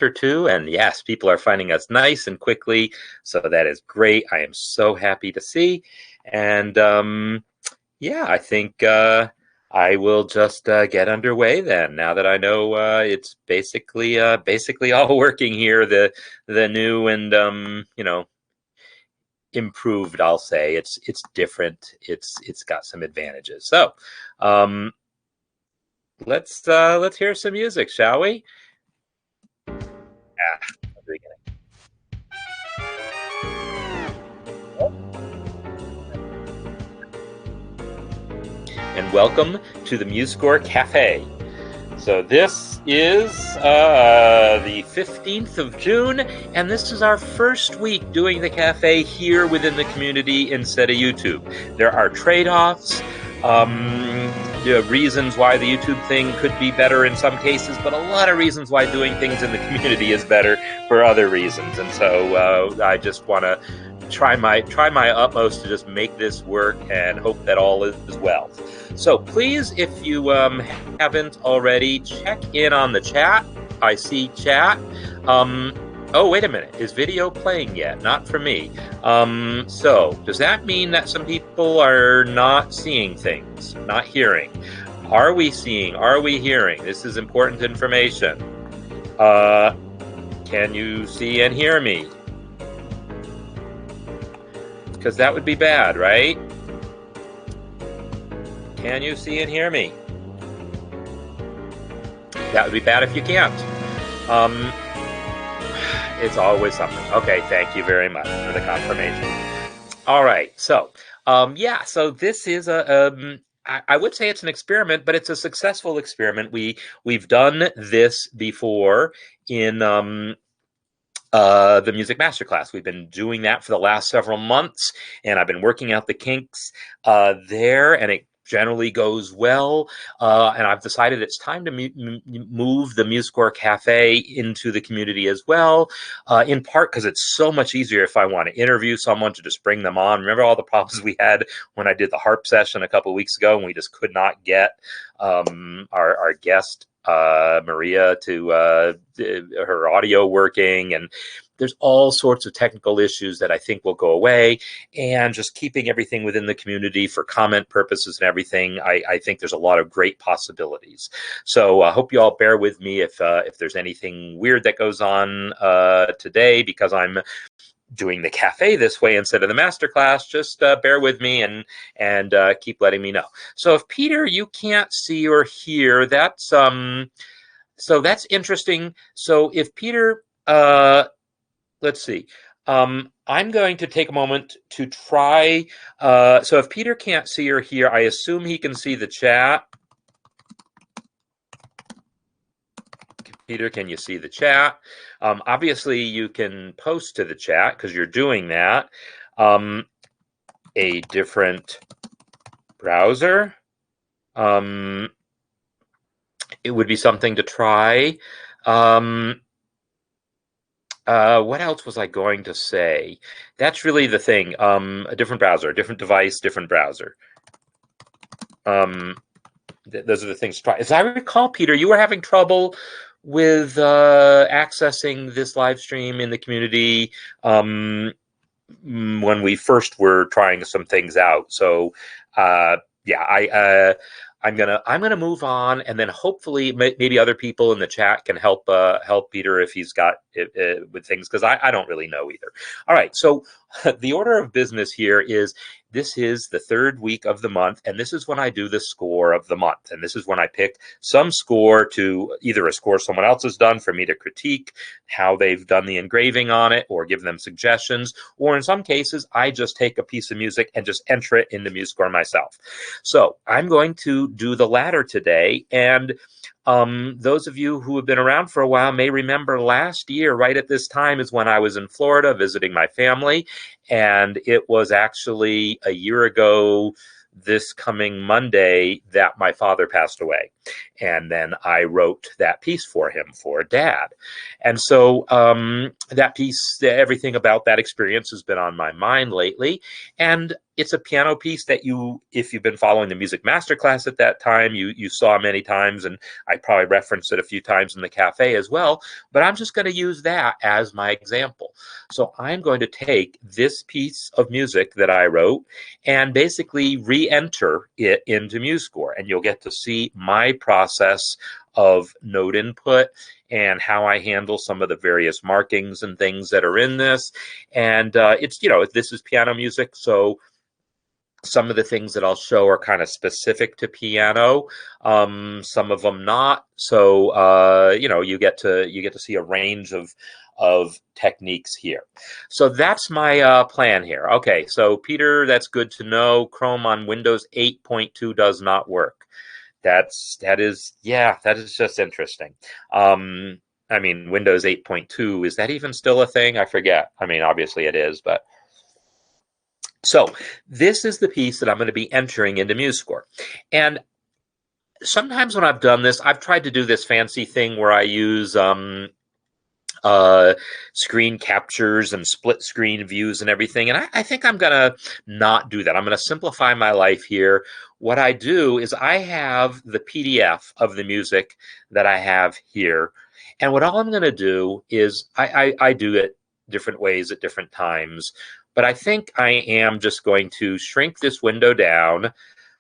or two, and yes, people are finding us nice and quickly, so that is great. I am so happy to see, and yeah, I think I will just get underway then. Now that I know it's basically all working here, the new and improved. I'll say it's different. It's got some advantages. So let's hear some music, shall we? And welcome to the MuseScore Café. So this is the 15th of June, and this is our first week doing the cafe here within the community instead of YouTube. There are trade-offs, reasons why the YouTube thing could be better in some cases, but a lot of reasons why doing things in the community is better for other reasons. And so I just want to try my utmost to just make this work and hope that all is well. So please, if you haven't already, check in on the chat. I see chat. Oh, wait a minute. Is video playing yet? Not for me. So does that mean that some people are not seeing things, not hearing? Are we seeing? Are we hearing? This is important information. Can you see and hear me? Because that would be bad, right? Can you see and hear me? That would be bad if you can't. It's always something. Okay, thank you very much for the confirmation. All right, so yeah, so this is I would say it's an experiment, but it's a successful experiment. We've done this before in the music masterclass. We've been doing that for the last several months, and I've been working out the kinks there, and it generally goes well. And I've decided it's time to move the MuseScore Cafe into the community as well, in part because it's so much easier if I want to interview someone to just bring them on. Remember all the problems we had when I did the harp session a couple of weeks ago, and we just could not get our guest Maria to her audio working, and there's all sorts of technical issues that I think will go away, and just keeping everything within the community for comment purposes and everything, I think there's a lot of great possibilities. So I hope you all bear with me if there's anything weird that goes on today, because I'm doing the cafe this way instead of the masterclass. Just bear with me and keep letting me know. So if Peter, you can't see or hear, that's so that's interesting. So if Peter, let's see. I'm going to take a moment to try. So if Peter can't see or hear, I assume he can see the chat. Peter, can you see the chat? Obviously, you can post to the chat because you're doing that. A different browser. It would be something to try. What else was I going to say? That's really the thing. A different browser, a different device, different browser. Those are the things to try. As I recall, Peter, you were having trouble with accessing this live stream in the community when we first were trying some things out. So yeah, I'm gonna move on, and then hopefully maybe other people in the chat can help Peter if he's got with things, because I don't really know either. All right, so the order of business here is, this is the third week of the month, and this is when I do the score of the month. And this is when I pick some score, to either a score someone else has done for me to critique how they've done the engraving on it, or give them suggestions, or in some cases, I just take a piece of music and just enter it into MuseScore myself. So I'm going to do the latter today, and those of you who have been around for a while may remember last year, right at this time, is when I was in Florida visiting my family, and it was actually a year ago this coming Monday that my father passed away. and then I wrote that piece for him for Dad. And so that piece, everything about that experience has been on my mind lately. And it's a piano piece that if you've been following the music masterclass at that time, you saw many times, and I probably referenced it a few times in the cafe as well. But I'm just going to use that as my example. So I'm going to take this piece of music that I wrote and basically re-enter it into MuseScore, and you'll get to see my process of note input and how I handle some of the various markings and things that are in this. And it's, this is piano music, so some of the things that I'll show are kind of specific to piano, some of them not. So you get to see a range of techniques here. So that's my plan here. Okay, so Peter, that's good to know. Chrome on Windows 8.2 does not work. That is just interesting. I mean, Windows 8.2, is that even still a thing? I forget. I mean, obviously it is, but. So this is the piece that I'm going to be entering into MuseScore. And sometimes when I've done this, I've tried to do this fancy thing where I use screen captures and split screen views and everything. And I think I'm going to not do that. I'm going to simplify my life here. What I do is I have the PDF of the music that I have here. And what all I'm going to do is I do it different ways at different times. But I think I am just going to shrink this window down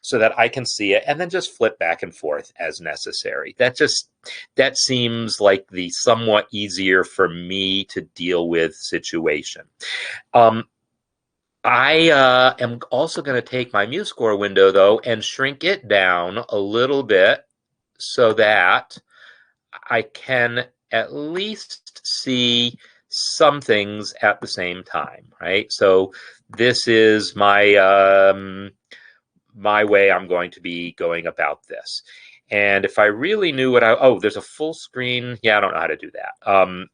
so that I can see it, and then just flip back and forth as necessary. That seems like the somewhat easier for me to deal with situation. I am also going to take my MuseScore window, though, and shrink it down a little bit so that I can at least see some things at the same time, right? So this is my my way I'm going to be going about this. And if I really knew there's a full screen. Yeah, I don't know how to do that.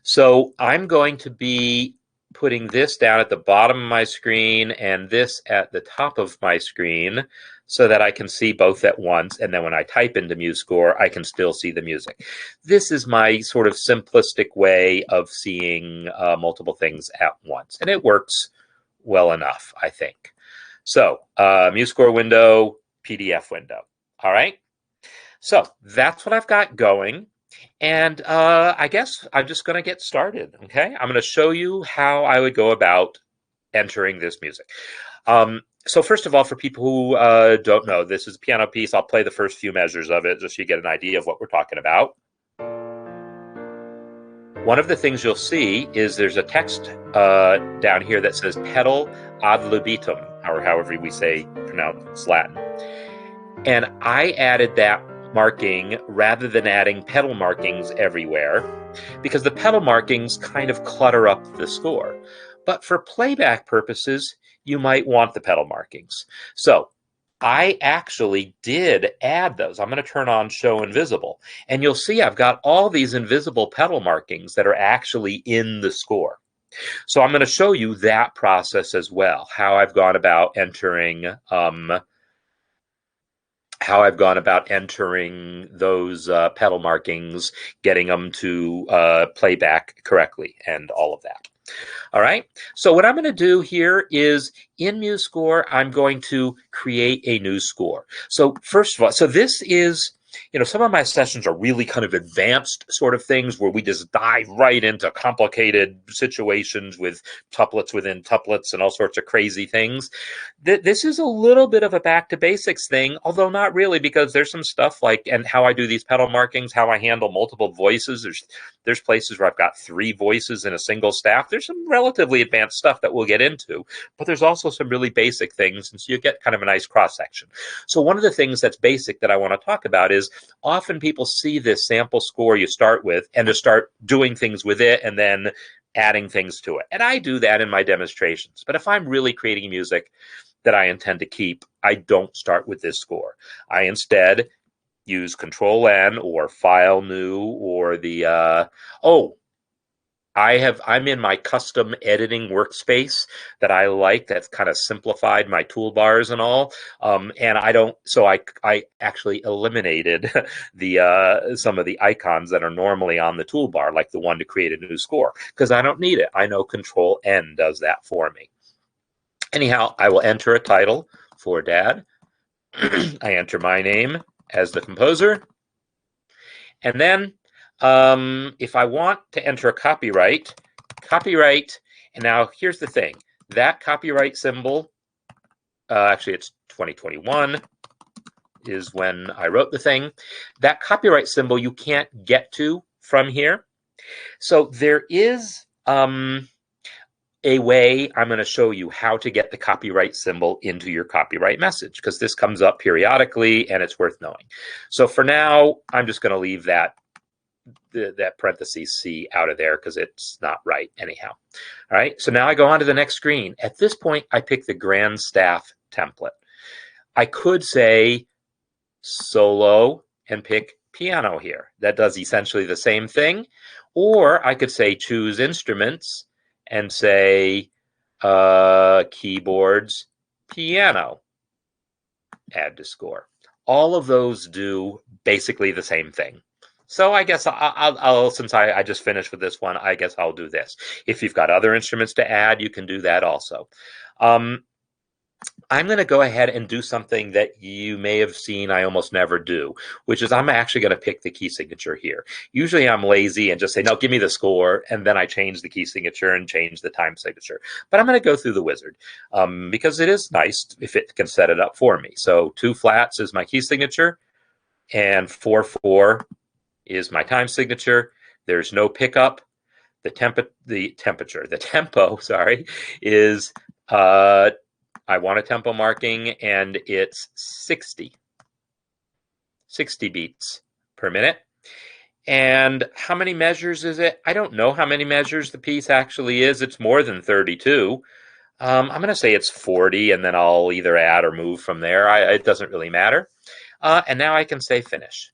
So I'm going to be putting this down at the bottom of my screen and this at the top of my screen so that I can see both at once. And then when I type into MuseScore, I can still see the music. This is my sort of simplistic way of seeing multiple things at once. And it works well enough, I think. So MuseScore window, PDF window. All right. So that's what I've got going. And I guess I'm just going to get started. Okay. I'm going to show you how I would go about entering this music. So first of all, for people who don't know, this is a piano piece. I'll play the first few measures of it just so you get an idea of what we're talking about. One of the things you'll see is there's a text down here that says pedal ad libitum, or however we pronounce Latin. And I added that marking rather than adding pedal markings everywhere, because the pedal markings kind of clutter up the score. But for playback purposes, you might want the pedal markings. So I actually did add those. I'm going to turn on Show Invisible. And you'll see I've got all these invisible pedal markings that are actually in the score. So I'm going to show you that process as well, how I've gone about entering those pedal markings, getting them to play back correctly, and all of that. All right, so what I'm going to do here is in MuseScore, I'm going to create a new score. So first of all, so this is, some of my sessions are really kind of advanced sort of things where we just dive right into complicated situations with tuplets within tuplets and all sorts of crazy things. This is a little bit of a back to basics thing, although not really, because there's some stuff like, and how I do these pedal markings, how I handle multiple voices. There's places where I've got 3 voices in a single staff. There's some relatively advanced stuff that we'll get into, but there's also some really basic things, and so you get kind of a nice cross section. So one of the things that's basic that I want to talk about is often people see this sample score you start with and just start doing things with it and then adding things to it. And I do that in my demonstrations. But if I'm really creating music that I intend to keep, I don't start with this score. I instead use Control N or File New or the, I'm in my custom editing workspace that I like. That's kind of simplified my toolbars and all. And I don't. So I actually eliminated the some of the icons that are normally on the toolbar, like the one to create a new score, because I don't need it. I know Control N does that for me. Anyhow, I will enter a title for Dad. I enter my name as the composer, and then if I want to enter a copyright, and now here's the thing, that copyright symbol, actually it's 2021 is when I wrote the thing, that copyright symbol you can't get to from here. So there is a way I'm going to show you how to get the copyright symbol into your copyright message, because this comes up periodically and it's worth knowing. So for now, I'm just going to leave that parentheses C out of there because it's not right anyhow. All right, so now I go on to the next screen. At this point, I pick the Grand Staff template. I could say solo and pick piano here. That does essentially the same thing. Or I could say choose instruments and say keyboards, piano, add to score. All of those do basically the same thing. So I guess I'll since I just finished with this one, I guess I'll do this. If you've got other instruments to add, you can do that also. I'm going to go ahead and do something that you may have seen I almost never do, which is I'm actually going to pick the key signature here. Usually I'm lazy and just say, no, give me the score, and then I change the key signature and change the time signature. But I'm going to go through the wizard because it is nice if it can set it up for me. So 2 flats is my key signature, and 4/4 is my time signature. There's no pickup. The tempo, sorry, is I want a tempo marking, and it's 60 beats per minute. And how many measures is it? I don't know how many measures the piece actually is. It's more than 32. I'm going to say it's 40, and then I'll either add or move from there. It doesn't really matter. And now I can say finish.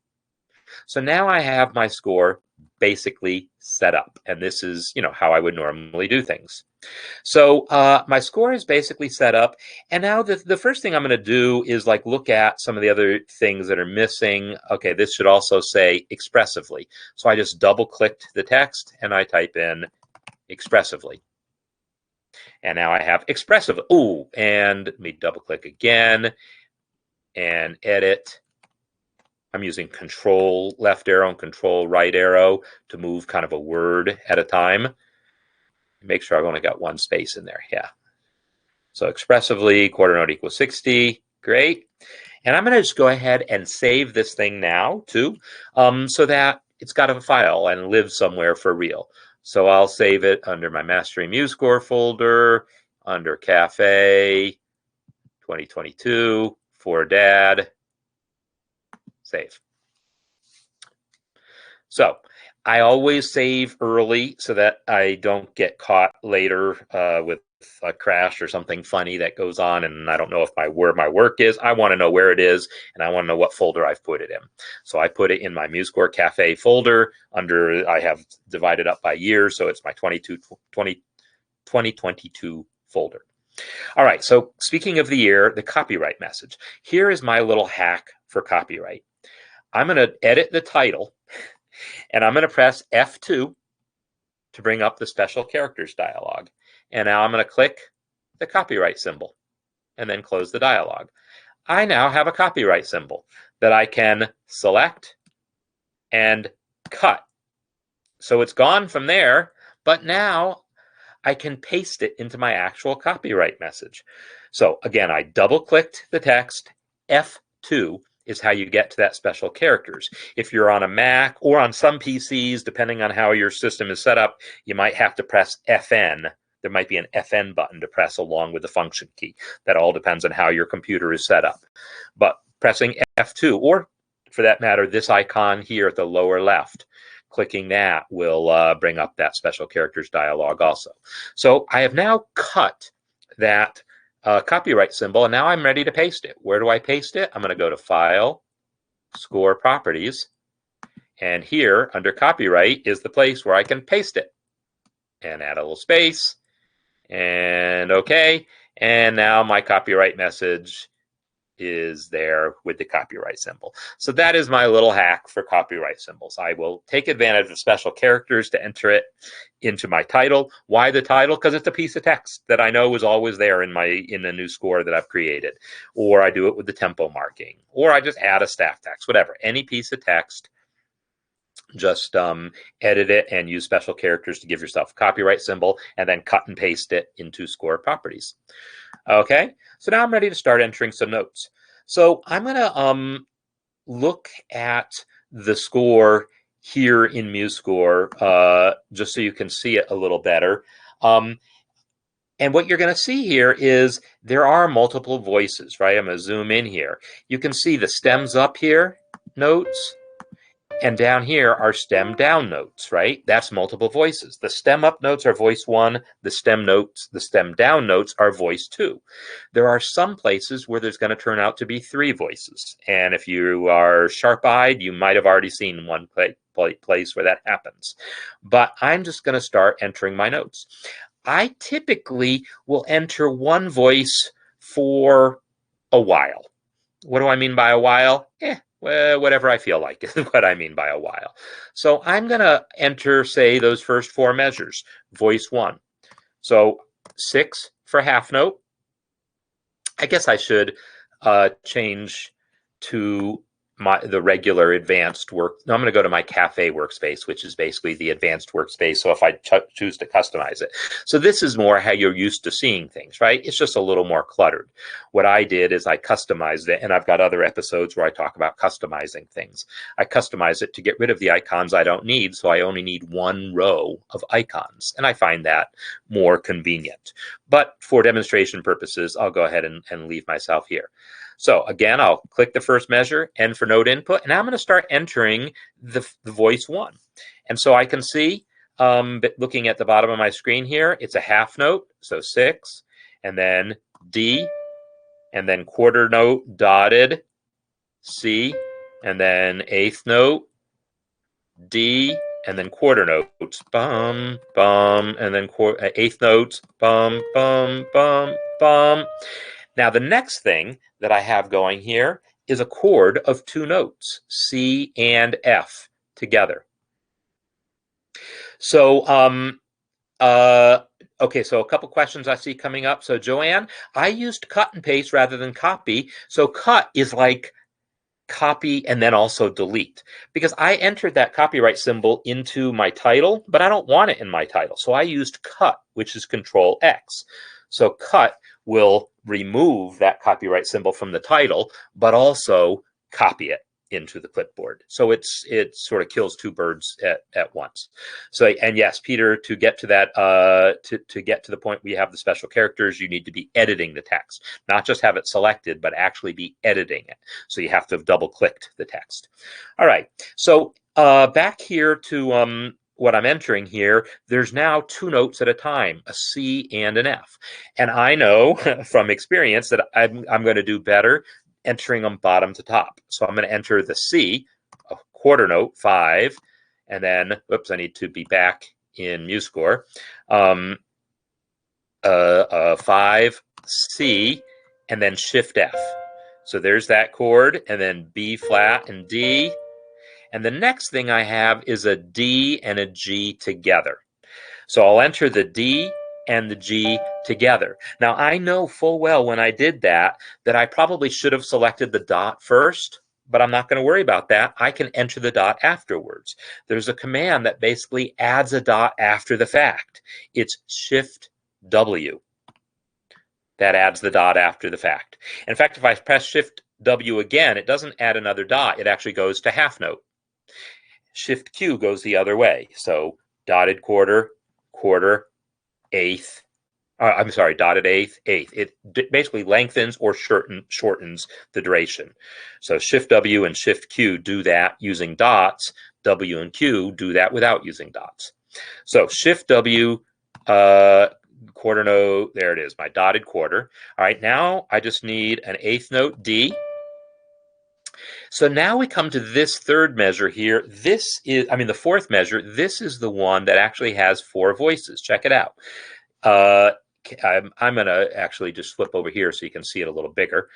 So now I have my score basically set up, and this is, how I would normally do things. So my score is basically set up, and now the first thing I'm going to do is look at some of the other things that are missing. Okay, this should also say expressively. So I just double-clicked the text, and I type in expressively. And now I have expressive. Ooh, and let me double-click again and edit. I'm using Control left arrow and Control right arrow to move kind of a word at a time. Make sure I've only got one space in there. Yeah. So expressively, quarter note equals 60. Great. And I'm going to just go ahead and save this thing now too, so that it's got a file and lives somewhere for real. So I'll save it under my Mastering MuseScore folder, under Cafe, 2022, for Dad. Save. So I always save early so that I don't get caught later with a crash or something funny that goes on, and I don't know where my work is. I want to know where it is, and I want to know what folder I've put it in. So I put it in my MuseScore Café folder I have divided up by years, so it's my 2022 folder. All right, so speaking of the year, the copyright message. Here is my little hack for copyright. I'm going to edit the title, and I'm going to press F2 to bring up the special characters dialog. And now I'm going to click the copyright symbol and then close the dialog. I now have a copyright symbol that I can select and cut. So it's gone from there, but now I can paste it into my actual copyright message. So again, I double-clicked the text. F2 is how you get to that special characters. If you're on a Mac or on some PCs, depending on how your system is set up, you might have to press FN. There might be an FN button to press along with the function key. That all depends on how your computer is set up. But pressing F2, or for that matter, this icon here at the lower left, clicking that will bring up that special characters dialog also. So I have now cut that copyright symbol, and now I'm ready to paste it. Where do I paste it? I'm going to go to File, Score Properties, and here under Copyright is the place where I can paste it. and add a little space, and okay. And now my copyright message is there with the copyright symbol. So that is my little hack for copyright symbols. I will take advantage of special characters to enter it into my title. Why the title? Because it's a piece of text that I know is always there in the new score that I've created. Or I do it with the tempo marking. Or I just add a staff text, whatever. Any piece of text, just edit it and use special characters to give yourself a copyright symbol, and then cut and paste it into score properties. Okay, so now I'm ready to start entering some notes. So I'm going to look at the score here in MuseScore just so you can see it a little better. And what you're going to see here is there are multiple voices, right? I'm going to zoom in here. You can see the stems up here, notes, and down here are stem down notes, right? That's multiple voices. The stem up notes are voice 1. The stem down notes are voice 2. There are some places where there's going to turn out to be 3 voices. And if you are sharp-eyed, you might have already seen one place where that happens. But I'm just going to start entering my notes. I typically will enter one voice for a while. What do I mean by a while? Well, whatever I feel like is what I mean by a while. So I'm going to enter, say, those first 4 measures, voice 1. So 6 for half note. I guess I should change to the regular advanced work. No, I'm going to go to my Café workspace, which is basically the advanced workspace. So if I choose to customize it. So this is more how you're used to seeing things, right? It's just a little more cluttered. What I did is I customized it, and I've got other episodes where I talk about customizing things. I customize it to get rid of the icons I don't need, so I only need 1 row of icons, and I find that more convenient. But for demonstration purposes, I'll go ahead and leave myself here. So again, I'll click the first measure, N for note input, and I'm going to start entering the voice 1. And so I can see, looking at the bottom of my screen here, it's a half note, so 6, and then D, and then quarter note dotted, C, and then eighth note, D, and then quarter notes, bum, bum, and then eighth notes, bum, bum, bum, bum. Now, the next thing that I have going here is a chord of 2 notes, C and F together. So, okay, so a couple questions I see coming up. So, Joanne, I used cut and paste rather than copy. So, cut is like copy and then also delete, because I entered that copyright symbol into my title, but I don't want it in my title. So, I used cut, which is Control X. So, cut will remove that copyright symbol from the title, but also copy it into the clipboard. So it sort of kills 2 birds at once. So, and yes, Peter, to get to that, to get to the point we have the special characters, you need to be editing the text, not just have it selected, but actually be editing it. So you have to have double clicked the text. All right. So back here to what I'm entering here, there's now 2 notes at a time, a C and an F. And I know from experience that I'm going to do better entering them bottom to top. So I'm going to enter the C, a quarter note, 5, and then, whoops, I need to be back in MuseScore. 5, C, and then Shift F. So there's that chord, and then B flat and D. And the next thing I have is a D and a G together. So I'll enter the D and the G together. Now, I know full well when I did that I probably should have selected the dot first, but I'm not going to worry about that. I can enter the dot afterwards. There's a command that basically adds a dot after the fact. It's Shift W. That adds the dot after the fact. In fact, if I press Shift W again, it doesn't add another dot. It actually goes to half note. Shift Q goes the other way. So dotted quarter, quarter, eighth. Dotted eighth, eighth. It basically lengthens or shortens the duration. So Shift W and Shift Q do that using dots. W and Q do that without using dots. So Shift W, quarter note, there it is, my dotted quarter. All right, now I just need an eighth note D. So now we come to this third measure here. This is, I mean, the fourth measure. This is the one that actually has 4 voices. Check it out. I'm going to actually just flip over here so you can see it a little bigger.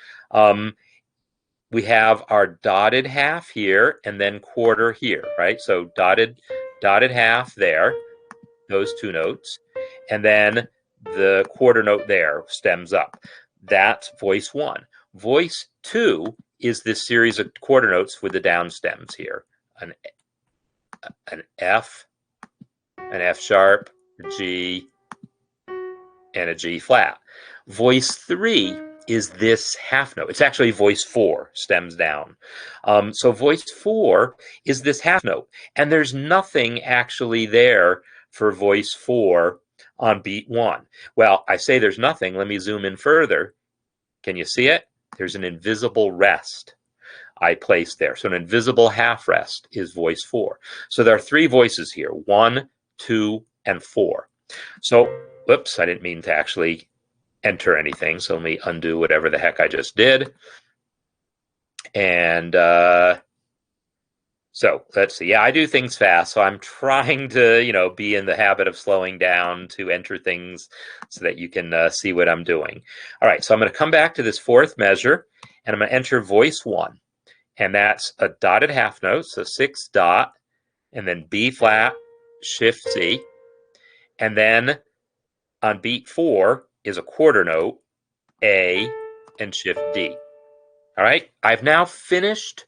We have our dotted half here and then quarter here, right? So dotted half there, those 2 notes, and then the quarter note there stems up. That's voice 1. Voice 2 is this series of quarter notes with the down stems here. An F, an F sharp, G, and a G flat. Voice 3 is this half note. It's actually voice 4, stems down. So voice 4 is this half note, and there's nothing actually there for voice 4 on beat 1. Well, I say there's nothing. Let me zoom in further. Can you see it? There's an invisible rest I placed there. So an invisible half rest is voice 4. So there are 3 voices here, 1, 2, and 4. So, whoops, I didn't mean to actually enter anything. So let me undo whatever the heck I just did. And so let's see. Yeah, I do things fast. So I'm trying to, be in the habit of slowing down to enter things so that you can see what I'm doing. All right, so I'm going to come back to this fourth measure, and I'm going to enter voice 1. And that's a dotted half note, so 6 dot, and then B flat, shift C. And then on beat 4 is a quarter note, A, and shift D. All right, I've now finished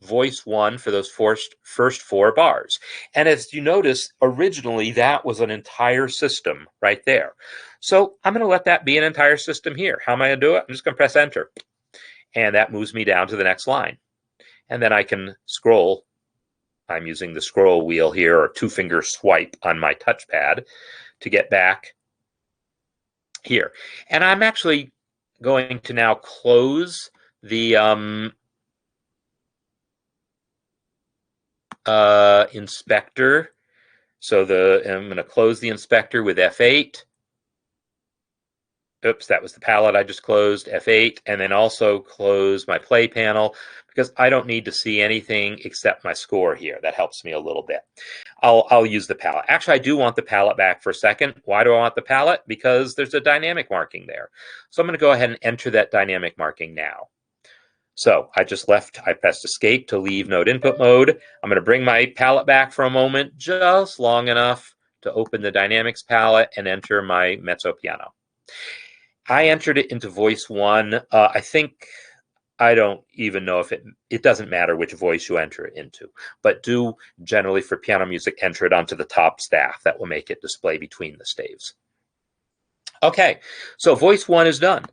voice 1 for those first 4 bars. And as you notice, originally that was an entire system right there. So I'm going to let that be an entire system here. How am I going to do it? I'm just going to press enter. And that moves me down to the next line. And then I can scroll. I'm using the scroll wheel here, or 2-finger swipe on my touchpad to get back here. And I'm actually going to now close the inspector. So I'm going to close the inspector with F8. Oops, that was the palette I just closed, F8, and then also close my play panel because I don't need to see anything except my score here. That helps me a little bit. I'll use the palette. Actually, I do want the palette back for a second. Why do I want the palette? Because there's a dynamic marking there. So I'm going to go ahead and enter that dynamic marking now. So I pressed escape to leave node input mode. I'm going to bring my palette back for a moment, just long enough to open the dynamics palette and enter my mezzo piano. I entered it into voice 1. I don't even know if it doesn't matter which voice you enter it into, but do generally for piano music enter it onto the top staff. That will make it display between the staves. Okay, so voice 1 is done.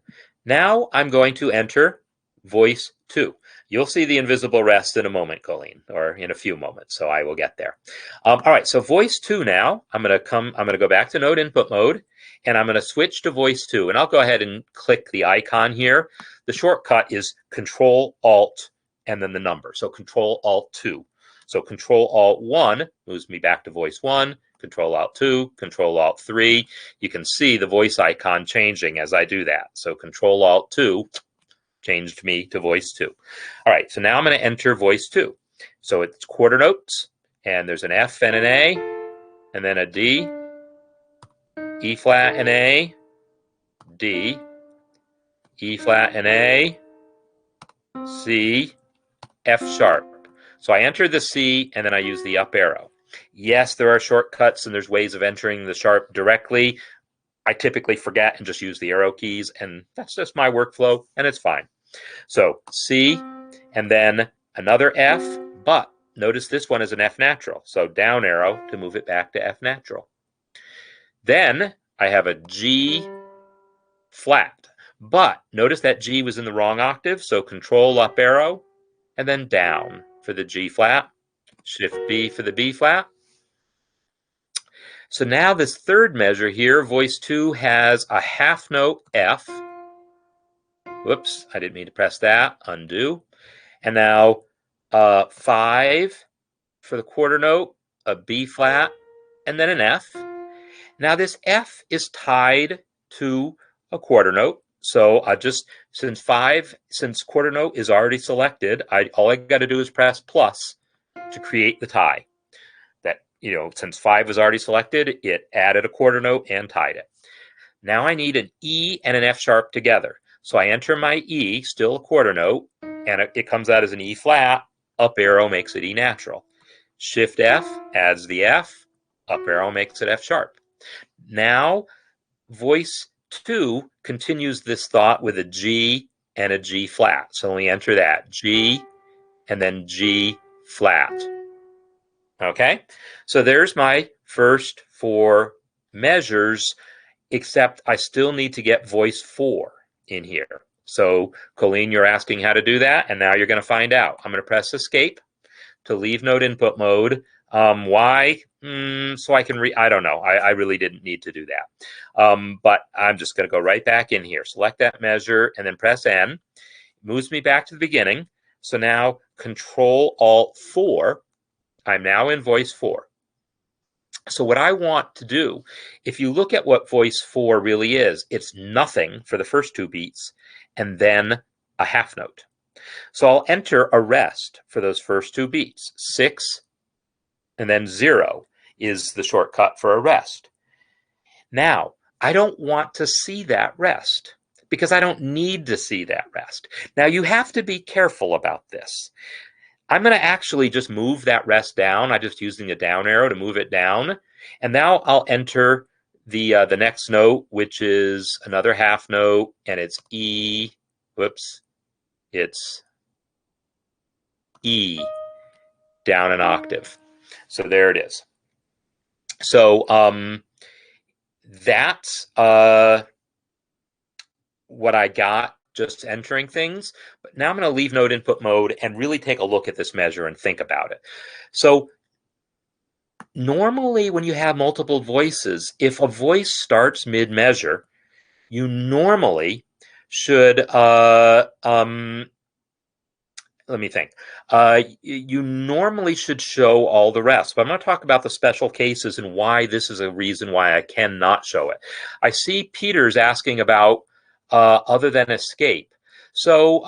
Now I'm going to enter voice 2. You'll see the invisible rest in a moment, Colleen, or in a few moments, so I will get there. All right, so voice 2 now, I'm going to go back to node input mode, and I'm going to switch to voice 2, and I'll go ahead and click the icon here. The shortcut is Control-Alt and then the number, so Control-Alt-2. So Control-Alt-1 moves me back to voice 1, Control-Alt-2, Control-Alt-3. You can see the voice icon changing as I do that. So Control-Alt-2 changed me to voice 2. All right, so now I'm going to enter voice 2. So it's quarter notes, and there's an F and an A, and then a D, E flat and A, D, E flat and A, C, F sharp. So I enter the C, and then I use the up arrow. Yes, there are shortcuts, and there's ways of entering the sharp directly. I typically forget and just use the arrow keys, and that's just my workflow, and it's fine. So C, and then another F, but notice this one is an F natural, so down arrow to move it back to F natural. Then I have a G flat, but notice that G was in the wrong octave, so Control up arrow, and then down for the G flat, Shift B for the B flat. So now this third measure here, voice 2, has a half note F. Whoops, I didn't mean to press that. Undo. And now 5 for the quarter note, a B flat, and then an F. Now this F is tied to a quarter note, So since quarter note is already selected, all I got to do is press plus to create the tie. That, since 5 was already selected, it added a quarter note and tied it. Now I need an E and an F sharp together. So I enter my E, still a quarter note, and it comes out as an E flat. Up arrow makes it E natural. Shift F adds the F. Up arrow makes it F sharp. Now voice 2 continues this thought with a G and a G flat. So let me enter that. G and then G flat. Okay, so there's my first 4 measures, except I still need to get voice 4 in here. So Colleen, you're asking how to do that, and now you're going to find out. I'm going to press escape to leave note input mode. Why? So I can I don't know. I really didn't need to do that. But I'm just going to go right back in here, select that measure, and then press N. It moves me back to the beginning. So now Control-Alt-4. I'm now in voice 4. So what I want to do, if you look at what voice 4 really is, it's nothing for the first 2 beats and then a half note. So I'll enter a rest for those first 2 beats. 6 and then 0 is the shortcut for a rest. Now, I don't want to see that rest because I don't need to see that rest. Now, you have to be careful about this. I'm going to actually just move that rest down. I'm just using the down arrow to move it down. And now I'll enter the next note, which is another half note, and it's E. Whoops. It's E down an octave. So there it is. So that's what I got just entering things. But now I'm going to leave note input mode and really take a look at this measure and think about it. So normally when you have multiple voices, if a voice starts mid-measure, you normally should, let me think. You normally should show all the rest. But I'm going to talk about the special cases and why this is a reason why I cannot show it. I see Peter's asking about other than escape. So,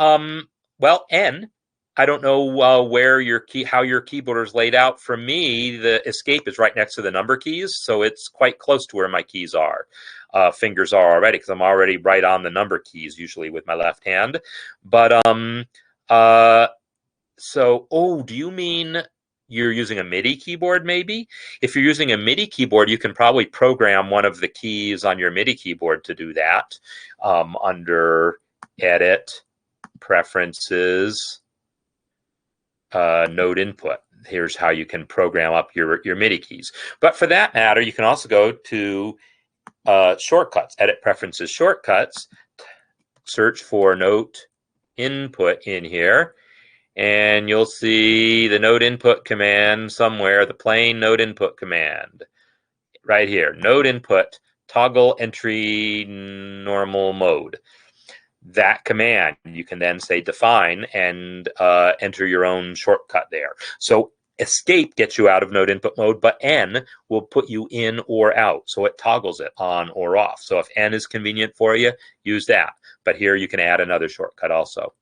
well, N, I don't know where how your keyboard is laid out. For me, the escape is right next to the number keys, so it's quite close to where my keys are. Fingers are already, because I'm already right on the number keys, usually with my left hand. But, so, do you mean you're using a MIDI keyboard, maybe? If you're using a MIDI keyboard, you can probably program one of the keys on your MIDI keyboard to do that. Under Edit, Preferences, Note Input. Here's how you can program up your MIDI keys. But for that matter, you can also go to Shortcuts, Edit, Preferences, Shortcuts, search for Note Input in here, and you'll see the note input command somewhere, the plain note input command. Right here, note input, toggle entry normal mode. That command, you can then say define and enter your own shortcut there. So escape gets you out of note input mode, but N will put you in or out. So it toggles it on or off. So if N is convenient for you, use that. But here you can add another shortcut also.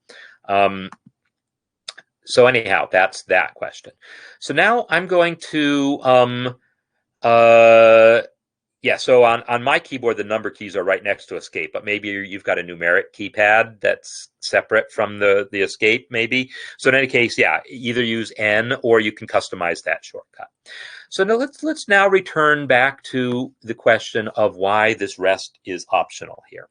So anyhow, that's that question. So now I'm going to, so on my keyboard, the number keys are right next to escape, but maybe you've got a numeric keypad that's separate from the escape, maybe. So in any case, yeah, either use N or you can customize that shortcut. So now let's now return back to the question of why this rest is optional here.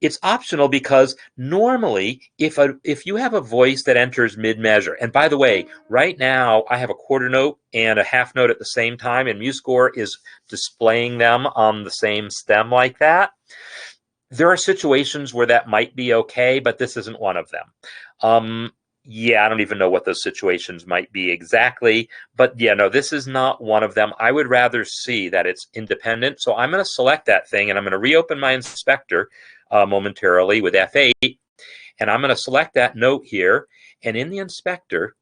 It's optional because normally if you have a voice that enters mid-measure, and by the way, right now I have a quarter note and a half note at the same time, and MuseScore is displaying them on the same stem like that. There are situations where that might be okay, but this isn't one of them. Yeah, I don't even know what those situations might be exactly, but yeah, no, this is not one of them. I would rather see that it's independent. So I'm going to select that thing, and I'm going to reopen my inspector momentarily with F8, and I'm going to select that note here, and in the inspector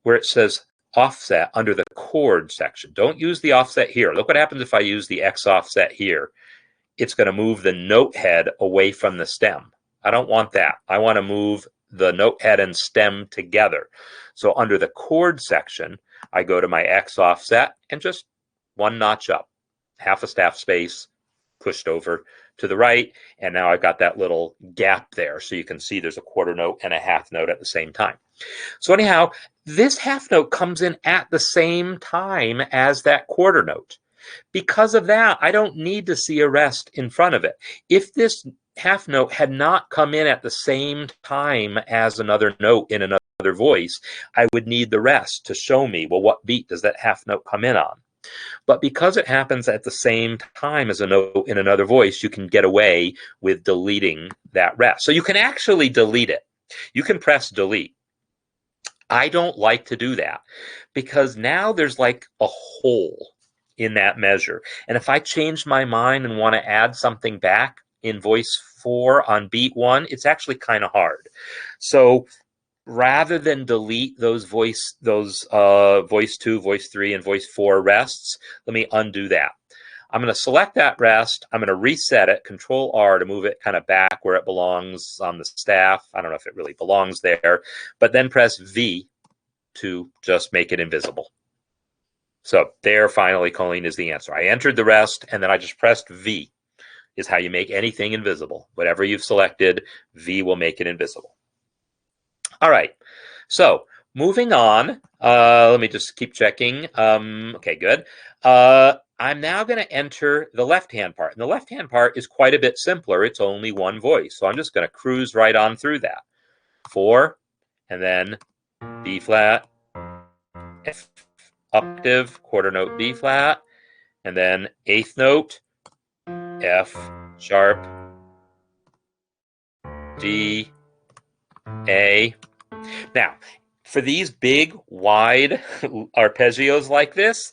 where it says offset under the chord section, don't use the offset here. Look what happens if I use the X offset here. it's going to move the note head away from the stem. I don't want that. I want to move the note head and stem together. So under the chord section, I go to my X offset and just one notch up, half a staff space pushed over to the right, and now I've got that little gap there, so you can see there's a quarter note and a half note at the same time. So anyhow, this half note comes in at the same time as that quarter note. Because of that, I don't need to see a rest in front of it. If this half note had not come in at the same time as another note in another voice, I would need the rest to show me, well, what beat does that half note come in on? But because it happens at the same time as a note in another voice, you can get away with deleting that rest. So you can actually delete it. You can press delete. I don't like to do that because now there's like a hole in that measure. And if I change my mind and want to add something back in voice 4 on beat 1, it's actually kind of hard. So rather than delete those voice 2, voice 3, and voice 4 rests, let me undo that. I'm going to select that rest. I'm going to reset it, Control R to move it kind of back where it belongs on the staff. I don't know if it really belongs there, but then press V to just make it invisible. So there, finally, Colleen, is the answer. I entered the rest, and then I just pressed V, is how you make anything invisible. Whatever you've selected, V will make it invisible. All right, so moving on, let me just keep checking. Okay, good. I'm now going to enter the left-hand part. And the left-hand part is quite a bit simpler. It's only one voice. So I'm just going to cruise right on through that. 4, and then B flat, F octave, quarter note B flat, and then 8th note, F sharp, D, A. Now, for these big, wide arpeggios like this,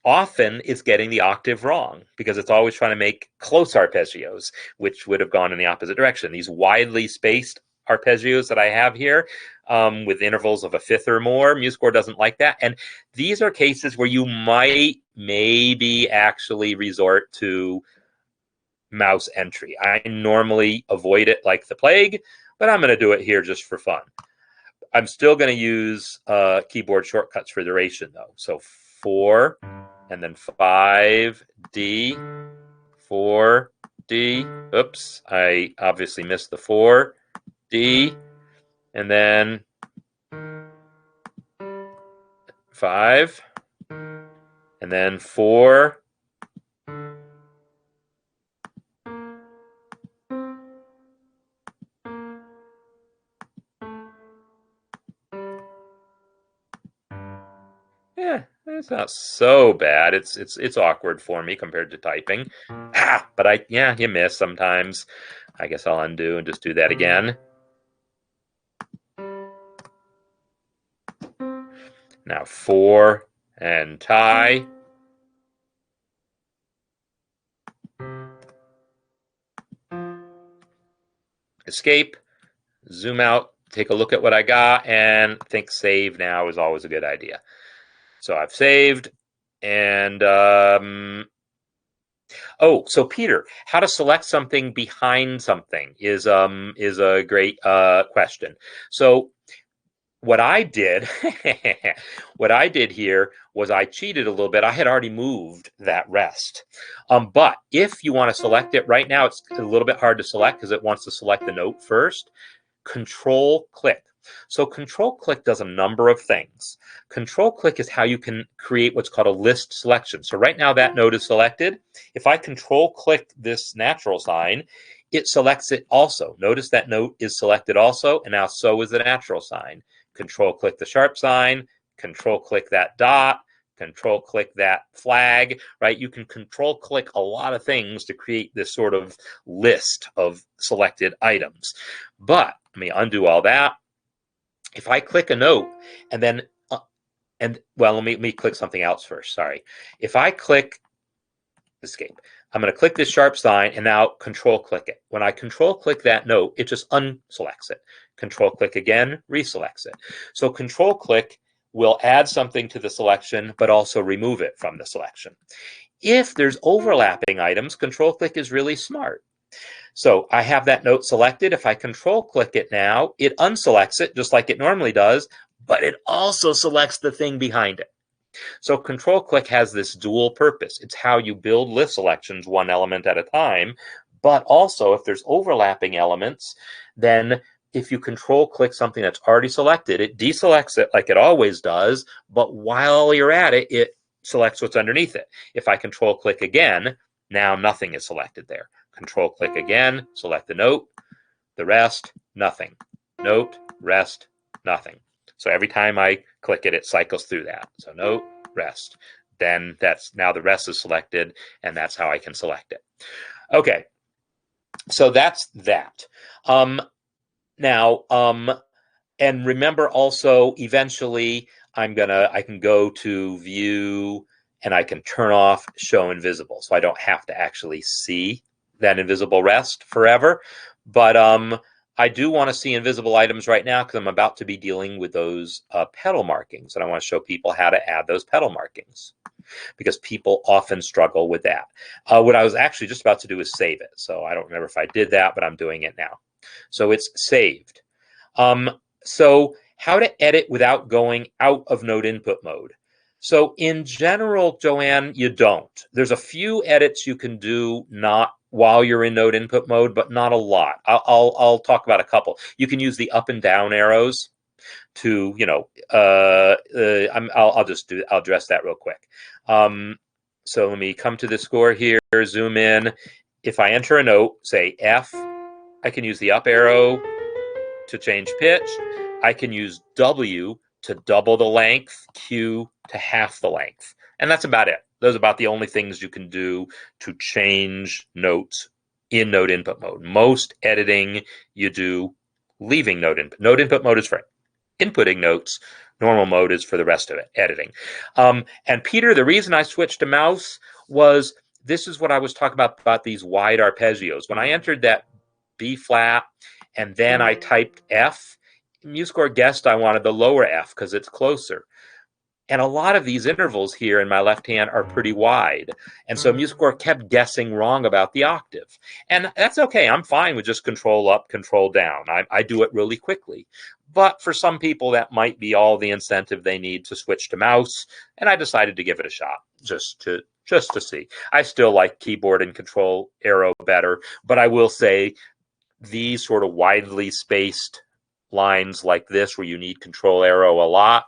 often it's getting the octave wrong because it's always trying to make close arpeggios, which would have gone in the opposite direction. These widely spaced arpeggios that I have here with intervals of a fifth or more, MuseScore doesn't like that. And these are cases where you might maybe actually resort to mouse entry. I normally avoid it like the plague, but I'm going to do it here just for fun. I'm still going to use keyboard shortcuts for duration, though. So 4, and then 5, D, 4, D. Oops, I obviously missed the 4, D, and then 5, and then 4, yeah, it's not so bad. It's awkward for me compared to typing. But you miss sometimes. I guess I'll undo and just do that again. Now 4 and tie. Escape, zoom out, take a look at what I got, and think save now is always a good idea. So I've saved, and oh, so Peter, how to select something behind something is a great question. So what I did, what I did here was I cheated a little bit. I had already moved that rest. But if you want to select it right now, it's a little bit hard to select because it wants to select the note first. Control click. So control click does a number of things. Control click is how you can create what's called a list selection. So right now that note is selected. If I control click this natural sign, it selects it also. Notice that note is selected also, and now so is the natural sign. Control click the sharp sign, control click that dot, control click that flag, right? You can control click a lot of things to create this sort of list of selected items. But let me undo all that. If I click a note and then, let me click something else first, sorry. If I click escape, I'm going to click this sharp sign and now control click it. When I control click that note, it just unselects it. Control click again, reselects it. So control click will add something to the selection, but also remove it from the selection. If there's overlapping items, control click is really smart. So I have that note selected. If I control click it now, it unselects it just like it normally does, but it also selects the thing behind it. So control click has this dual purpose. It's how you build list selections one element at a time, but also if there's overlapping elements, then if you control click something that's already selected, it deselects it like it always does, but while you're at it, it selects what's underneath it. If I control click again, now nothing is selected there. Control click again, select the note, the rest, nothing. Note, rest, nothing. So every time I click it, it cycles through that. So note, rest. Then that's now the rest is selected, and that's how I can select it. Okay, so that's that. Now, and remember also, eventually, I can go to view, and I can turn off show invisible, so I don't have to actually see that invisible rest forever. But I do want to see invisible items right now because I'm about to be dealing with those petal markings, and I want to show people how to add those petal markings because people often struggle with that. What I was actually just about to do is save it, so I don't remember if I did that, but I'm doing it now. So it's saved. So how to edit without going out of node input mode. So in general, Joanne, you don't. There's a few edits you can do not while you're in node input mode, but not a lot. I'll talk about a couple. You can use the up and down arrows to, I'll address that real quick. So let me come to the score here, zoom in. If I enter a note, say F, I can use the up arrow to change pitch. I can use W to double the length, Q to half the length. And that's about it. Those are about the only things you can do to change notes in node input mode. Most editing you do leaving node input. Node input mode is for inputting notes. Normal mode is for the rest of it, editing. And Peter, the reason I switched to mouse was this is what I was talking about these wide arpeggios. When I entered that B flat and then I typed F, MuseScore guessed I wanted the lower F because it's closer. And a lot of these intervals here in my left hand are pretty wide. And so MuseScore kept guessing wrong about the octave. And that's okay. I'm fine with just control up, control down. I do it really quickly. But for some people, that might be all the incentive they need to switch to mouse. And I decided to give it a shot just to see. I still like keyboard and control arrow better. But I will say these sort of widely spaced lines like this where you need control arrow a lot,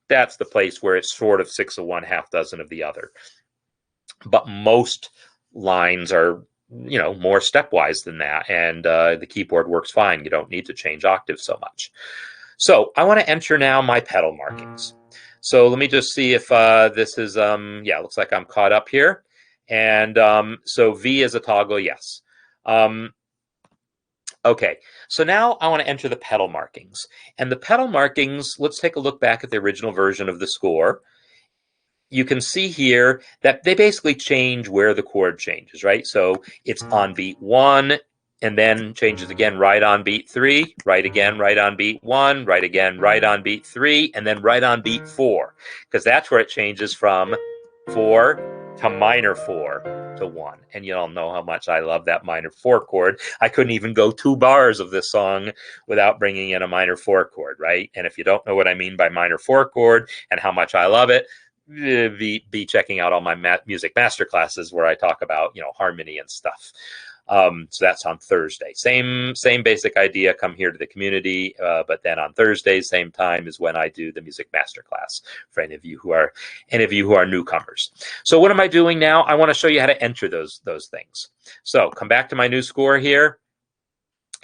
that's the place where it's sort of 6 of one, half dozen of the other. But most lines are, more stepwise than that, and the keyboard works fine. You don't need to change octaves so much. So I want to enter now my pedal markings. So let me just see if this is, yeah, looks like I'm caught up here. And so V is a toggle, yes. Okay, so now I want to enter the pedal markings. And the pedal markings, let's take a look back at the original version of the score. You can see here that they basically change where the chord changes, right? So it's on beat 1, and then changes again right on beat 3, right again, right on beat 1, right again, right on beat 3, and then right on beat 4, because that's where it changes from 4 to minor 4 to 1. And you all know how much I love that minor 4 chord. I couldn't even go 2 bars of this song without bringing in a minor 4 chord, right? And if you don't know what I mean by minor 4 chord and how much I love it, be checking out all my music master classes where I talk about, harmony and stuff. So that's on Thursday. Same basic idea. Come here to the community, but then on Thursday, same time is when I do the music master class for any of you who are newcomers. So what am I doing now? I want to show you how to enter those things. So come back to my new score here.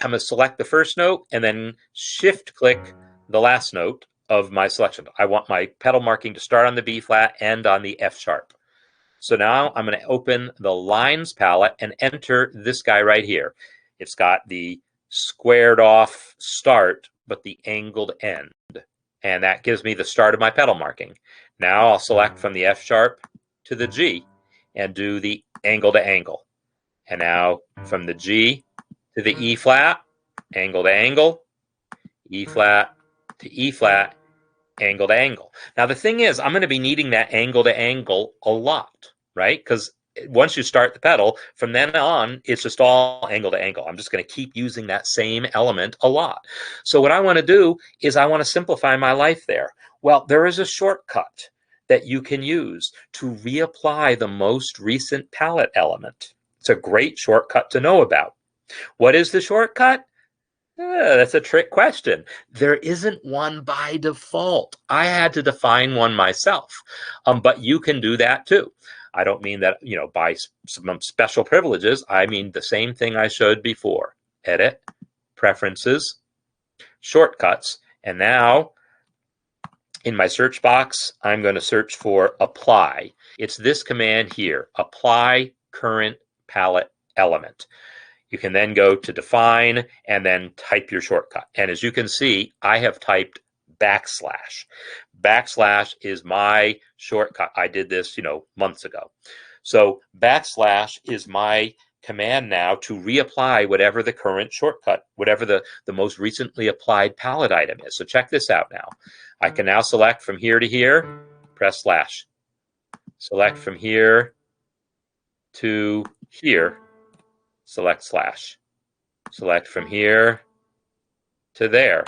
I'm going to select the first note and then shift click the last note of my selection. I want my pedal marking to start on the B flat, end on the F sharp. So now I'm going to open the lines palette and enter this guy right here. It's got the squared off start, but the angled end. And that gives me the start of my pedal marking. Now I'll select from the F sharp to the G and do the angle to angle. And now from the G to the E flat, angle to angle, E flat to E flat, angle to angle. Now the thing is, I'm going to be needing that angle to angle a lot. right? Because once you start the pedal, from then on, it's just all angle to angle. I'm just going to keep using that same element a lot. So what I want to do is I want to simplify my life there. Well, there is a shortcut that you can use to reapply the most recent palette element. It's a great shortcut to know about. What is the shortcut? That's a trick question. There isn't one by default. I had to define one myself, but you can do that too. I don't mean that, by some special privileges. I mean the same thing I showed before. Edit, Preferences, Shortcuts, and now in my search box, I'm going to search for Apply. It's this command here, Apply Current Palette Element. You can then go to Define and then type your shortcut. And as you can see, I have typed backslash. Backslash is my shortcut. I did this, months ago. So backslash is my command now to reapply whatever the current shortcut, whatever the most recently applied palette item is. So check this out now. I can now select from here to here, press slash. Select from here to here, select slash. Select from here to there,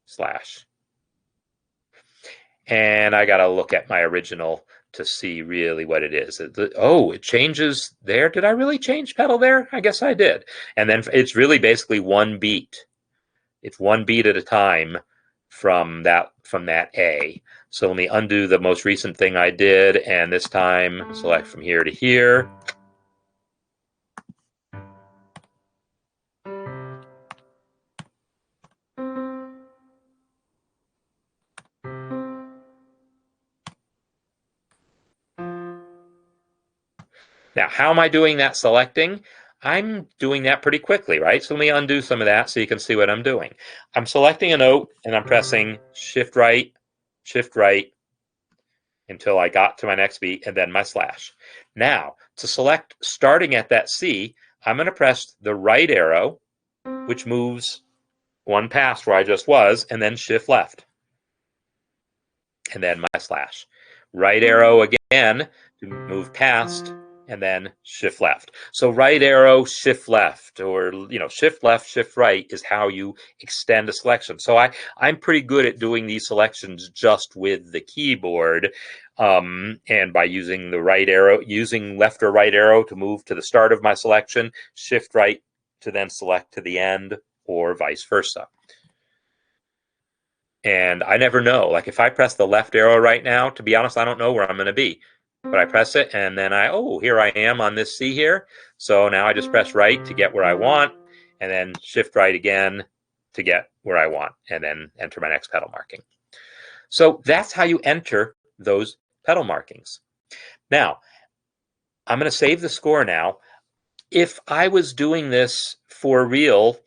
slash. And I got to look at my original to see really what it is. Oh, it changes there. Did I really change pedal there? I guess I did. And then it's really basically one beat. It's one beat at a time from that A. So let me undo the most recent thing I did, and this time select from here to here. Now, how am I doing that selecting? I'm doing that pretty quickly, right? So let me undo some of that so you can see what I'm doing. I'm selecting a note and I'm pressing shift right, until I got to my next beat and then my slash. Now, to select starting at that C, I'm going to press the right arrow, which moves one past where I just was, and then shift left. And then my slash. Right arrow again to move past, and then shift left. So right arrow, shift left, or shift left, shift right is how you extend a selection. So I'm pretty good at doing these selections just with the keyboard, and by using the right arrow, using left or right arrow to move to the start of my selection, shift right to then select to the end, or vice versa. And I never know. Like if I press the left arrow right now, to be honest, I don't know where I'm going to be. But I press it, and then here I am on this C here. So now I just press right to get where I want, and then shift right again to get where I want, and then enter my next pedal marking. So that's how you enter those pedal markings. Now, I'm going to save the score now. If I was doing this for real,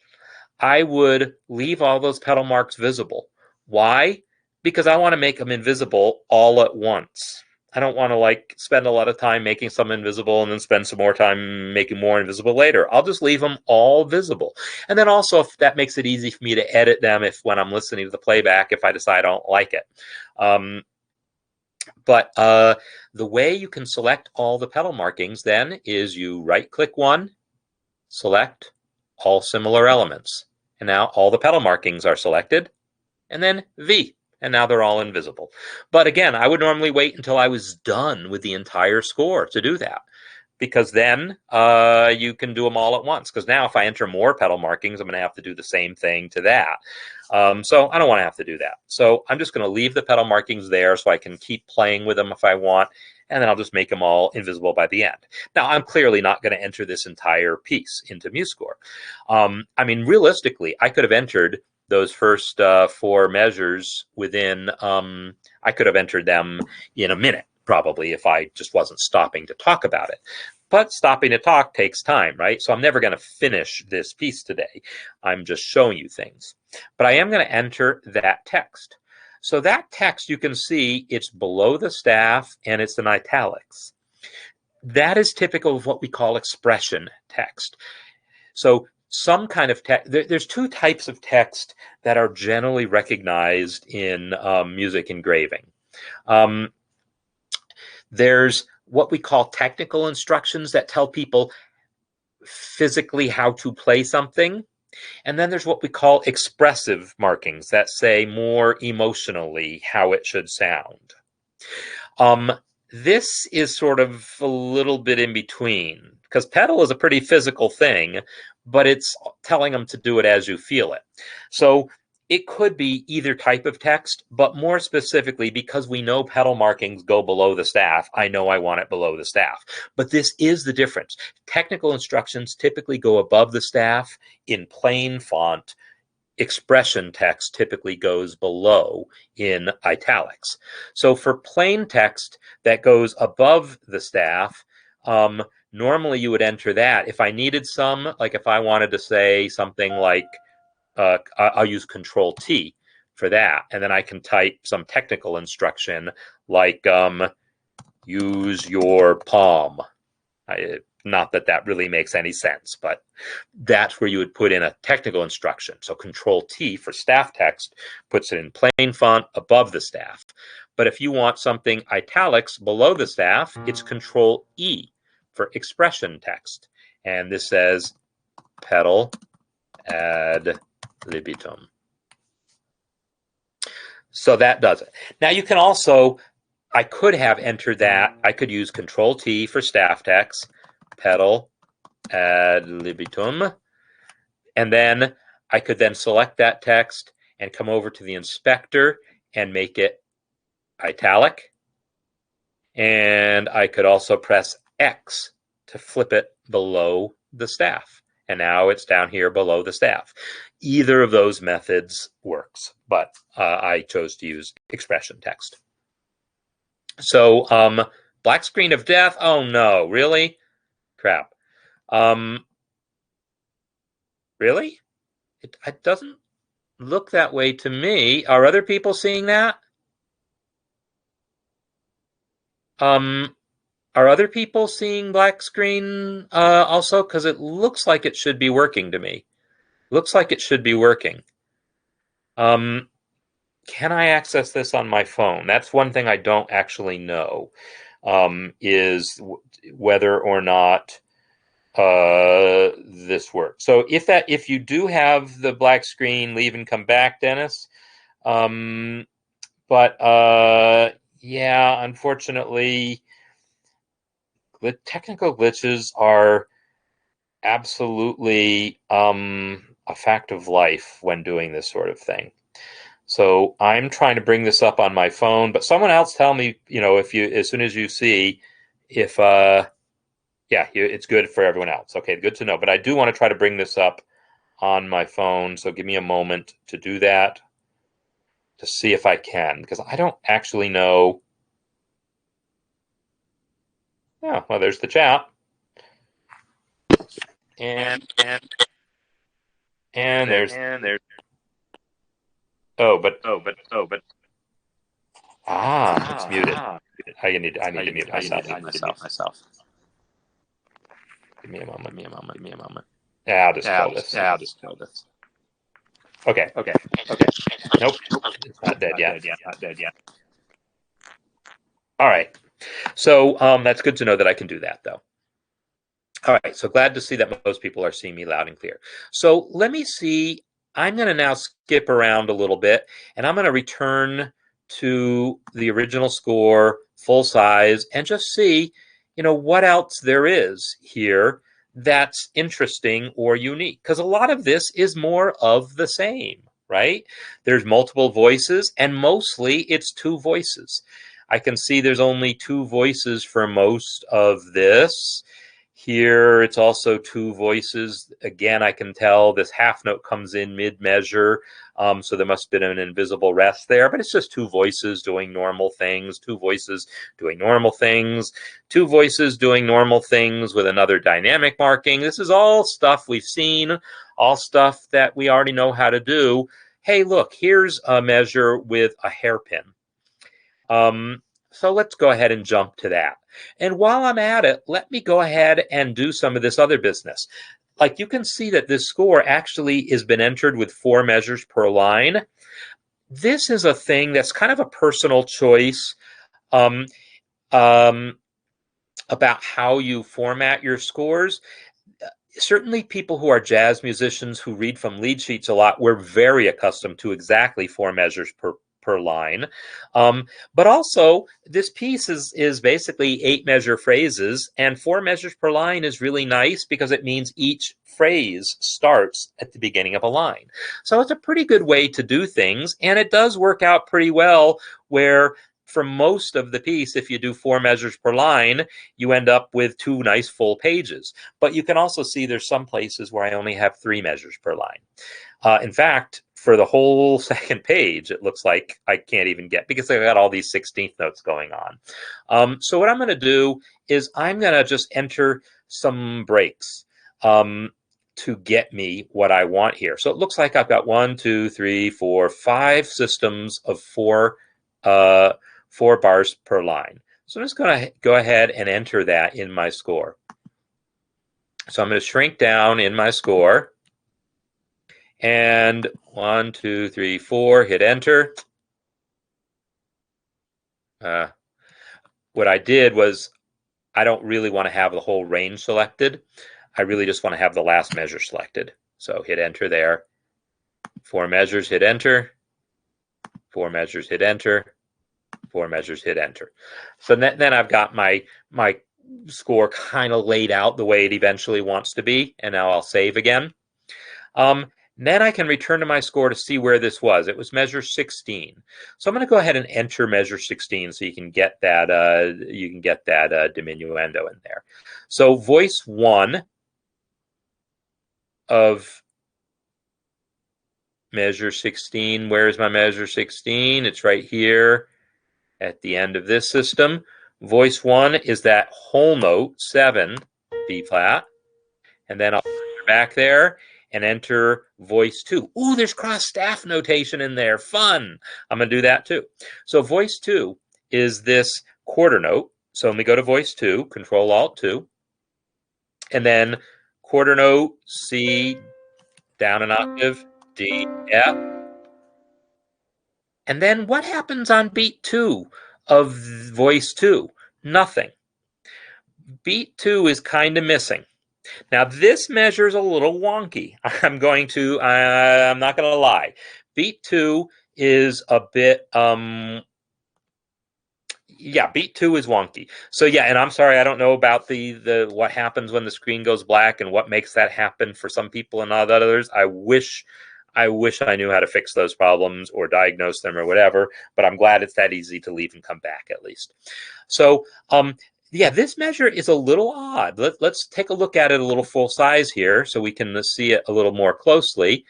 I would leave all those pedal marks visible. Why? Because I want to make them invisible all at once. I don't want to spend a lot of time making some invisible and then spend some more time making more invisible later. I'll just leave them all visible. And then also, if that makes it easy for me to edit them when I'm listening to the playback, if I decide I don't like it. But the way you can select all the pedal markings then is you right-click one, select all similar elements. And now all the pedal markings are selected, and then V. And now they're all invisible. But again, I would normally wait until I was done with the entire score to do that, because then you can do them all at once. Because now if I enter more pedal markings, I'm going to have to do the same thing to that. So I don't want to have to do that. So I'm just going to leave the pedal markings there so I can keep playing with them if I want, and then I'll just make them all invisible by the end. Now, I'm clearly not going to enter this entire piece into MuseScore. I mean, realistically, I could have entered those first 4 measures within, I could have entered them in a minute, probably, if I just wasn't stopping to talk about it. But stopping to talk takes time, right? So I'm never going to finish this piece today. I'm just showing you things. But I am going to enter that text. So that text, you can see it's below the staff and it's in italics. That is typical of what we call expression text. So some kind of text, there's 2 types of text that are generally recognized in music engraving. There's what we call technical instructions that tell people physically how to play something. And then there's what we call expressive markings that say more emotionally how it should sound. This is sort of a little bit in between, because Petal is a pretty physical thing, but it's telling them to do it as you feel it. So it could be either type of text, but more specifically, because we know Petal markings go below the staff, I know I want it below the staff. But this is the difference. Technical instructions typically go above the staff in plain font. Expression text typically goes below in italics. So for plain text that goes above the staff, normally you would enter that. If I needed some, like if I wanted to say something like, I'll use Control T for that, and then I can type some technical instruction like use your palm. Not that that really makes any sense, but that's where you would put in a technical instruction. So Control T for staff text puts it in plain font above the staff. But if you want something italics below the staff, it's Control E for expression text. And this says Petal ad libitum. So that does it. Now you can also, I could have entered that. I could use Control T for staff text, Petal ad libitum, and then I could then select that text and come over to the inspector and make it italic. And I could also press X to flip it below the staff. And now it's down here below the staff. Either of those methods works, but I chose to use expression text. So black screen of death. Oh no, really? Crap. Really? It doesn't look that way to me. Are other people seeing that? Are other people seeing black screen also? Because it looks like it should be working to me. Looks like it should be working. Can I access this on my phone? That's one thing I don't actually know, is whether or not this works. So if you do have the black screen, leave and come back, Dennis. But yeah, unfortunately, the technical glitches are absolutely a fact of life when doing this sort of thing. So I'm trying to bring this up on my phone, but someone else tell me, if you, as soon as you see, if yeah, it's good for everyone else. Okay, good to know. But I do want to try to bring this up on my phone, so give me a moment to do that, to see if I can, because I don't actually know. Oh, well, there's the chat. And there's but it's muted. I need to mute myself. Give me a moment. Yeah, I'll just kill this. Okay. Nope. It's not dead yet. All right. So that's good to know that I can do that, though. All right. So glad to see that most people are seeing me loud and clear. So let me see. I'm going to now skip around a little bit, and I'm going to return to the original score, full size, and just see, what else there is here that's interesting or unique. Because a lot of this is more of the same, right? There's multiple voices, and mostly it's two voices. I can see there's only two voices for most of this. Here, it's also two voices. Again, I can tell this half note comes in mid-measure, so there must have been an invisible rest there, but it's just two voices doing normal things, two voices doing normal things, two voices doing normal things with another dynamic marking. This is all stuff we've seen, all stuff that we already know how to do. Hey, look, here's a measure with a hairpin. So let's go ahead and jump to that. And while I'm at it, let me go ahead and do some of this other business. Like you can see that this score actually has been entered with 4 measures per line. This is a thing that's kind of a personal choice. about how you format your scores. Certainly people who are jazz musicians who read from lead sheets a lot, we're very accustomed to exactly 4 measures per line. But also, this piece is basically 8 measure phrases, and 4 measures per line is really nice because it means each phrase starts at the beginning of a line. So it's a pretty good way to do things, and it does work out pretty well where for most of the piece, if you do 4 measures per line, you end up with 2 nice full pages. But you can also see there's some places where I only have 3 measures per line. In fact, for the whole second page, it looks like I can't even get, because I got all these 16th notes going on. So what I'm going to do is I'm going to just enter some breaks to get me what I want here. So it looks like I've got 1, 2, 3, 4, 5 systems of 4 bars per line. So I'm just going to go ahead and enter that in my score. So I'm going to shrink down in my score, and 1, 2, 3, 4, hit enter. What I did was I don't really want to have the whole range selected. I really just want to have the last measure selected. So hit enter there. 4 measures, hit enter. 4 measures, hit enter. 4 measures, hit enter. So then I've got my score kind of laid out the way it eventually wants to be, and now I'll save again. Then I can return to my score to see where this was. It was measure 16. So I'm going to go ahead and enter measure 16 so you can get that diminuendo in there. So voice 1 of measure 16. Where's my measure 16? It's right here at the end of this system. Voice 1 is that whole note 7, B flat, and then I'll enter back there and enter voice 2. Ooh, there's cross staff notation in there. Fun. I'm going to do that too. So voice 2 is this quarter note. So let me go to voice 2, Control Alt 2, and then quarter note, C, down an octave, D, F. And then what happens on beat 2 of voice 2? Nothing. Beat 2 is kind of missing. Now this measure is a little wonky. I'm not going to lie. Beat 2 is a bit, beat 2 is wonky. So yeah, and I'm sorry, I don't know about the what happens when the screen goes black and what makes that happen for some people and not others. I wish I knew how to fix those problems or diagnose them or whatever, but I'm glad it's that easy to leave and come back at least. So yeah, this measure is a little odd. Let's take a look at it a little full size here so we can see it a little more closely.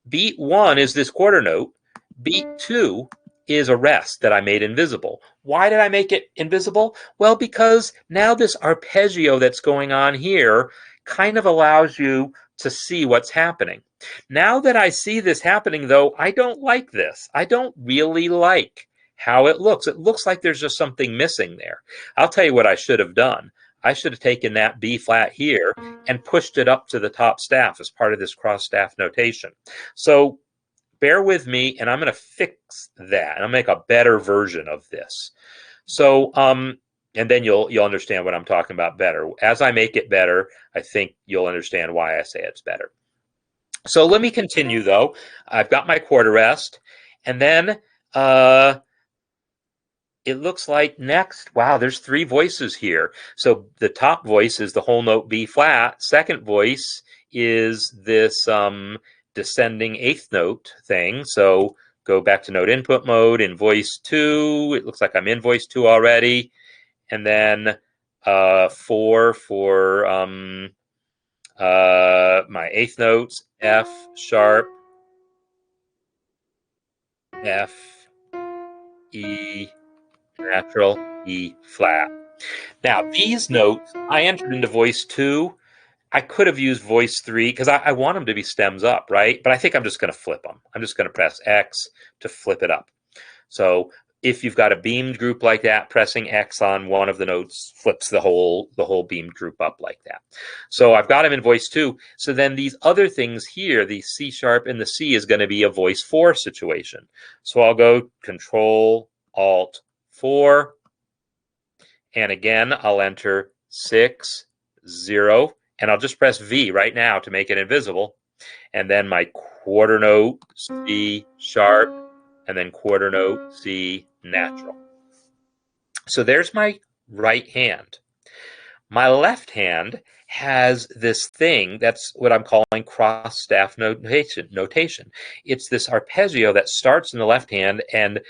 Beat 1 is this quarter note. Beat 2 is a rest that I made invisible. Why did I make it invisible? Well, because now this arpeggio that's going on here kind of allows you to see what's happening. Now that I see this happening, though, I don't like this. I don't really like how it looks. It looks like there's just something missing there. I'll tell you what I should have done. I should have taken that B flat here and pushed it up to the top staff as part of this cross staff notation. So bear with me, and I'm going to fix that, and I'll make a better version of this. So, and then you'll understand what I'm talking about better. As I make it better, I think you'll understand why I say it's better. So let me continue, though. I've got my quarter rest, and then it looks like next, wow, there's 3 voices here. So the top voice is the whole note B flat. Second voice is this descending 8th note thing. So go back to note input mode in voice 2. It looks like I'm in voice 2 already. And then 4 for my 8th notes, F sharp, F, E, natural, E flat. Now these notes I entered into voice 2. I could have used voice 3 because I want them to be stems up, right? But I think I'm just going to flip them. I'm just going to press X to flip it up. So if you've got a beamed group like that, pressing X on one of the notes flips the whole beamed group up like that. So I've got them in voice 2. So then these other things here, the C sharp and the C, is going to be a voice 4 situation. So I'll go Control Alt 4, And again, I'll enter 6, 0, and I'll just press V right now to make it invisible. And then my quarter note, C sharp, and then quarter note, C natural. So there's my right hand. My left hand has this thing that's what I'm calling cross staff notation. It's this arpeggio that starts in the left hand and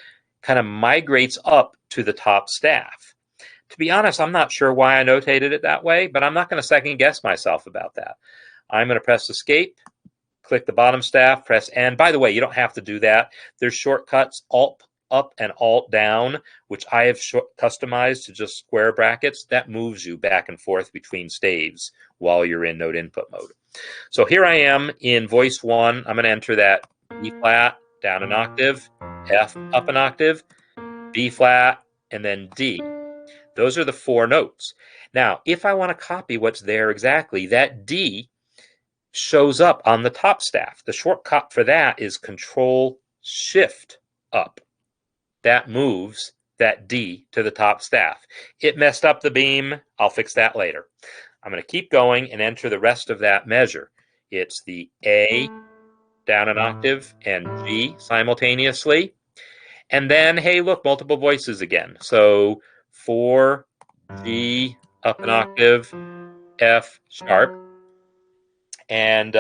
kind of migrates up to the top staff. To be honest, I'm not sure why I notated it that way, but I'm not going to second guess myself about that. I'm going to press escape, click the bottom staff, press N. By the way, you don't have to do that. There's shortcuts, Alt up and Alt down, which I have customized to just square brackets. That moves you back and forth between staves while you're in note input mode. So here I am in voice 1. I'm going to enter that B flat, down an octave, F up an octave, B flat, and then D. Those are the 4 notes. Now, if I want to copy what's there exactly, that D shows up on the top staff. The shortcut for that is Control Shift up. That moves that D to the top staff. It messed up the beam. I'll fix that later. I'm going to keep going and enter the rest of that measure. It's the A down an octave and G simultaneously. And then, hey, look, multiple voices again. So 4, G up an octave, F sharp. And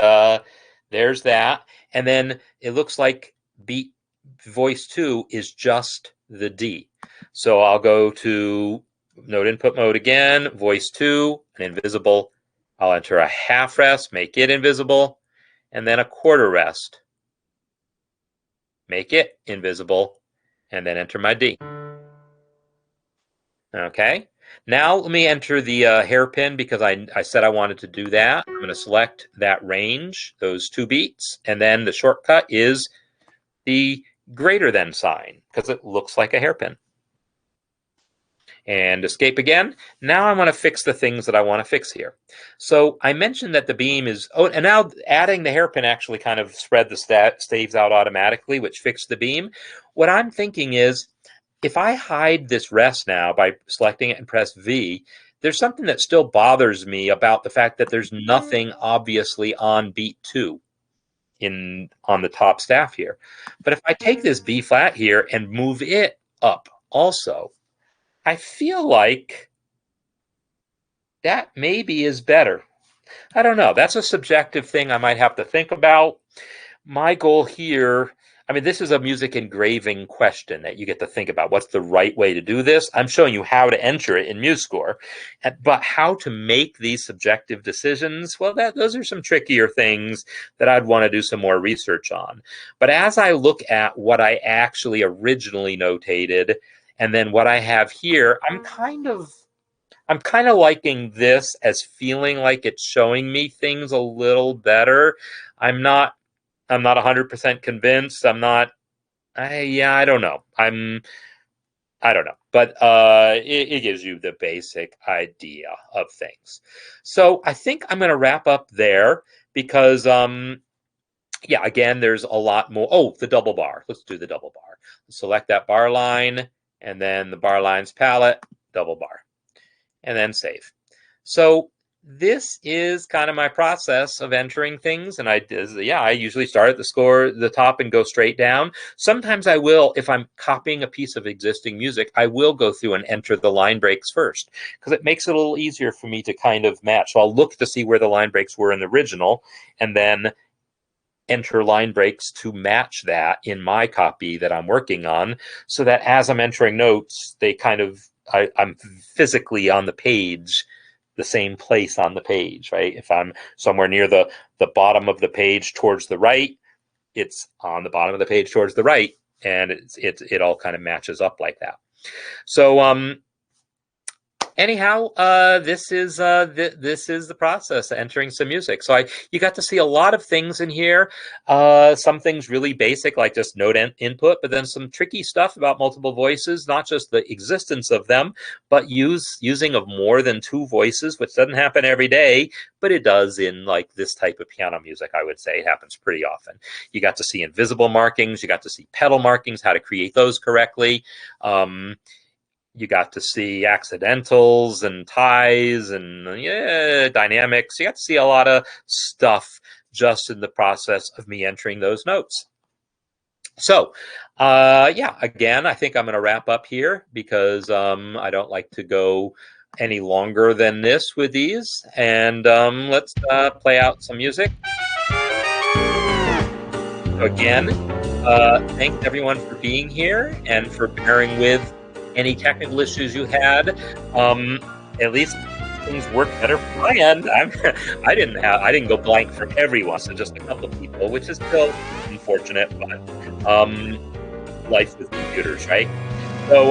there's that. And then it looks like beat voice 2 is just the D. So I'll go to note input mode again, voice 2, an invisible. I'll enter a half rest, make it invisible, and then a quarter rest, make it invisible, and then enter my D. Okay. Now let me enter the hairpin because I said I wanted to do that. I'm going to select that range, those 2 beats, and then the shortcut is the greater than sign because it looks like a hairpin. And escape again. Now I want to fix the things that I want to fix here. So I mentioned that the beam is, oh, and now adding the hairpin actually kind of spread the staves out automatically, which fixed the beam. What I'm thinking is, if I hide this rest now by selecting it and press V, there's something that still bothers me about the fact that there's nothing obviously on beat 2 on the top staff here. But if I take this B flat here and move it up also, I feel like that maybe is better. I don't know. That's a subjective thing I might have to think about. My goal here, I mean, this is a music engraving question that you get to think about. What's the right way to do this? I'm showing you how to enter it in MuseScore, but how to make these subjective decisions, well, those are some trickier things that I'd want to do some more research on. But as I look at what I actually originally notated and then what I have here, I'm kind of liking this as feeling like it's showing me things a little better. I'm not 100% convinced. I don't know. I don't know. But it gives you the basic idea of things. So I think I'm going to wrap up there because, yeah, again, there's a lot more. Oh, the double bar. Let's do the double bar. Select that bar line and then the bar lines palette, double bar, and then save. So this is kind of my process of entering things, and I usually start at the top and go straight down. Sometimes I will, if I'm copying a piece of existing music, I will go through and enter the line breaks first because it makes it a little easier for me to kind of match. So I'll look to see where the line breaks were in the original and then enter line breaks to match that in my copy that I'm working on, so that as I'm entering notes, they kind of, I'm physically on the page, the same place on the page, right? If I'm somewhere near the bottom of the page towards the right, it's on the bottom of the page towards the right, and it all kind of matches up like that. So anyhow, this is the process of entering some music. So you got to see a lot of things in here. Some things really basic, like just note input, but then some tricky stuff about multiple voices, not just the existence of them, but using of more than 2 voices, which doesn't happen every day, but it does in like this type of piano music. I would say it happens pretty often. You got to see invisible markings. You got to see pedal markings, how to create those correctly. You got to see accidentals and ties and dynamics. You got to see a lot of stuff just in the process of me entering those notes. So, yeah, again, I think I'm going to wrap up here because I don't like to go any longer than this with these. And let's play out some music. So again, thanks everyone for being here and for bearing with any technical issues you had. At least things worked better from my end. I didn't go blank for everyone, so just a couple of people, which is still unfortunate, but life with computers, right? So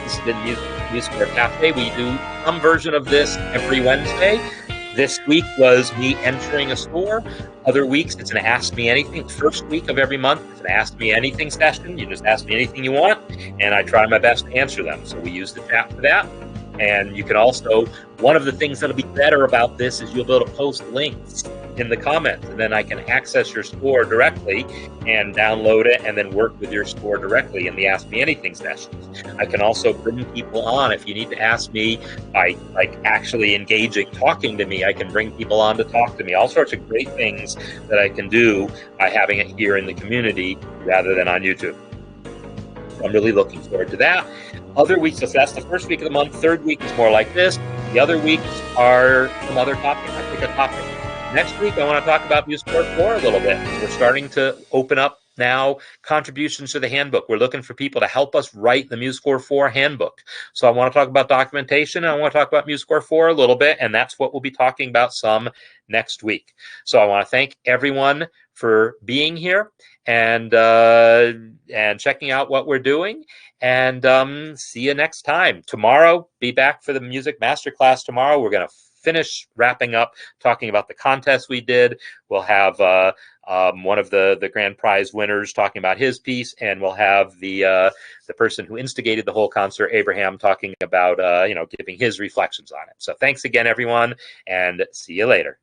this has been MuseScore Café. We do some version of this every Wednesday. This week was me entering a score. Other weeks, it's an Ask Me Anything. First week of every month, it's an Ask Me Anything session. You just ask me anything you want, and I try my best to answer them. So we use the chat for that. And you can also, one of the things that'll be better about this is you'll be able to post links in the comments, and then I can access your score directly and download it and then work with your score directly in the Ask Me Anything sessions. I can also bring people on if you need to ask me by like actually engaging, talking to me. I can bring people on to talk to me. All sorts of great things that I can do by having it here in the community rather than on YouTube. I'm really looking forward to that. Other weeks, so that's the first week of the month. Third week is more like this. The other weeks are some other topic. I pick a topic. Next week, I want to talk about MuseScore 4 a little bit. We're starting to open up now contributions to the handbook. We're looking for people to help us write the MuseScore 4 handbook. So I want to talk about documentation, and I want to talk about MuseScore 4 a little bit, and that's what we'll be talking about some next week. So I want to thank everyone for being here and checking out what we're doing, and see you next time. Tomorrow, be back for the music masterclass tomorrow. We're going to finish wrapping up talking about the contest we did. We'll have one of the grand prize winners talking about his piece, and we'll have the person who instigated the whole concert, Abraham, talking about giving his reflections on it. So thanks again, everyone, and see you later.